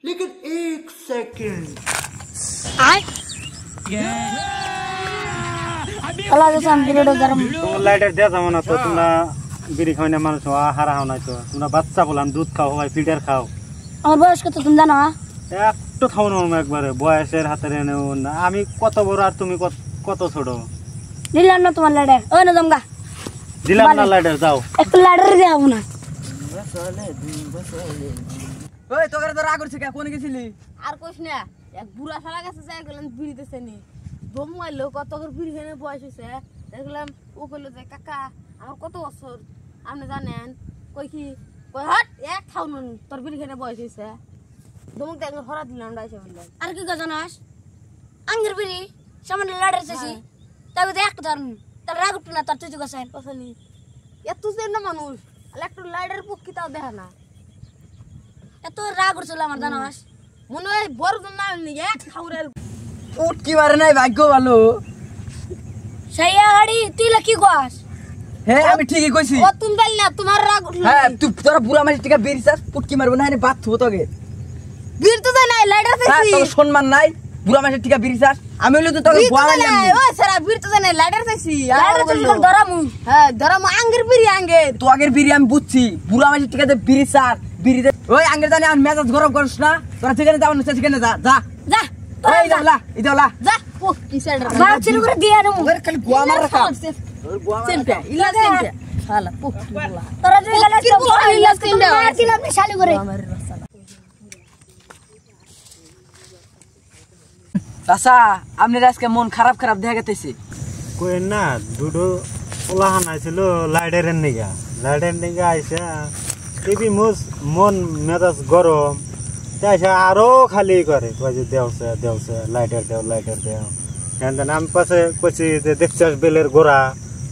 लेकिन एक second lighter दे जाओ ना तो तुमरा বিড়ি খাওয়া না মানুষ হারা হাও নাই তো তোমরা বাচ্চা বলাম দুধ খাও হয় ফিটার খাও আমার বয়স কত তুমি জানো একটু খাও না একবারে বয়সের হাতে নেও না আমি কত বড় আর তুমি কত ছোট দিলাম না তোমার লাইটার ওই না জমগা দিলাম না লাইটার যাও একটু লাইটার দাও না ওই তোকে তো রাগ করছিস কে কোন গেছিলি আর কইস না এক বুড়া শালা কাছে যাই গেলাম বিড়ি দিতে নি দম মারলো কত করে বিড়ি খেয়ে বয়স হইছে দেখলাম ও কইলো যে কাকা আমার কত বছর আপনি জানেন কই কি কই হট এক খাউন তোর বিড়ি খেয়ে বয়স হইছে দমক দেখ হরা দিলাম ডাইছে বললাম আর কি জানাস আঙ্গুর বিড়ি সামনে লাইটার চাইছি তাকে তো একটা ধরুন তার রাগ উঠে না তোর তুই গেছেন পছনি এত সেন না মানুষ একটু লাইটার পক্ষী তাও দেখা না এত রাগ উঠছিল আমার জানাস মনে হয় বড় জন না এক খাউরের উঠ কি মারে নাই ভাগ্য ভালো সেই গাড়ি তুই কি গাছ হ্যাঁ আমি ঠিকই কইছি ও তুমি বল না তোমার রাগ উঠলো হ্যাঁ তুই তোরা বুড়া মাঝে টিকা বেরিছাস পুটকি মারবো না এনে বাত থুবো তোকে বীর তো নাই লাইটার হ্যাঁ চাইছি তোর সম্মান নাই বুড়া মাঝে টিকা বেরিছাস আমি হইলো তো তোকে গোয়া মারলাম ও সারা বীর তো নাই লাইটার চাইছি লাইটার চাইছি ধরামু হ্যাঁ ধরামু আঙ্গের বিড়ি আঙ্গের তো আগের বিড়ি আমি বুঝছি বুড়া মাঝে টিকাতে বিরিছাস বিড়িতে ওই আঙ্গের জানি আর মেজাজ গরম করিস না তোরা যেখানে যাও না সেখানে যা যা যা এই যাওলা ইদাওলা যা ও কি সাইড রা বাপ ছিল করে দিয়ে আনমু ওরে খালি গোয়া মার রাখা সেন্টা ইলা সেন্টা শালা পক্ষী বলা তোরা যে গেলে কি বলা ইলা সেন্টা মারছিল আপনি শালি করে আমার রাস্তা চাচা আপনার আজকে মন খারাপ খারাপ দেখা গেতেছে কই না দুটো ওলাহান আইছিল লাইটারের নিগা আইসা টিভি মন মেজাজ গরম তাইসা আরো খালি করে কই যে দেওছে লাইটার দেও এন্ড আমি পাশে কইছি যে দেখছাস বেলের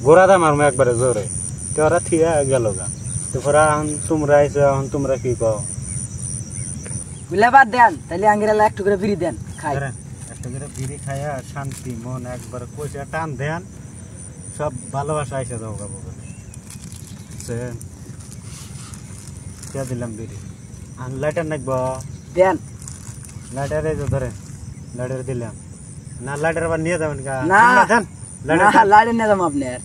গোড়া দাম আর একবারে জোরে তো ওরা থিয়া গেল গা তো পরে তোমরা আইসা তোমরা কি কও বুঝলে বাদ দেন তাহলে আঙ্গেরা একটু করে বিড়ি দেন খাই একটা করে বিড়ি খাইয়া শান্তি মন একবার কইছে টান দেন সব ভালোবাসা আইসা যাও গা বলে কে দিলাম বিড়ি আর লাইটার নাকব দেন লাইটারে যে ধরে লাইটার দিলাম না লাইটার আবার নিয়ে যাবেন গা না দেন না লাইটার নিয়ে যাবো আপনার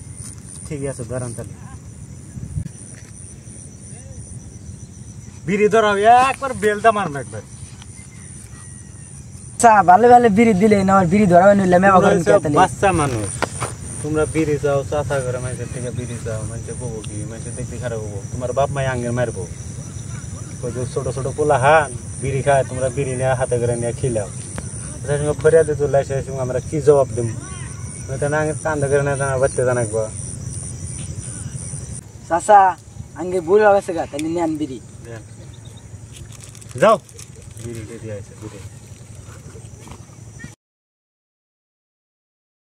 ঠিক আছে ধরেন তাহলে বিড়ি ধরাও একবার বেলদা মারম একবার আচ্ছা ভালো ভালো বিড়ি দিলে না আমার বিড়ি ধরাবে নিলে মেবা করে নিতে বাচ্চা মানুষ তোমরা বিড়ি চাও চাচা করে মানুষের থেকে বিড়ি চাও মানুষের বউ কি মানুষের দেখতে খারাপ হবো তোমার বাপ মাই আঙ্গের মারবো ছোট ছোট পোলা হান বিড়ি খায় তোমরা বিড়ি নিয়ে হাতে করে নিয়ে খিলাও সঙ্গে ফরিয়া দিত লাইসে সঙ্গে আমরা কি জবাব দিব আঙ্গের কান্দা করে না বাচ্চা জানাকবো চাচা আঙ্গে বুড়ি হবে গা তাহলে নেন বিড়ি যাও বিড়ি দিয়ে আছে বিড়ি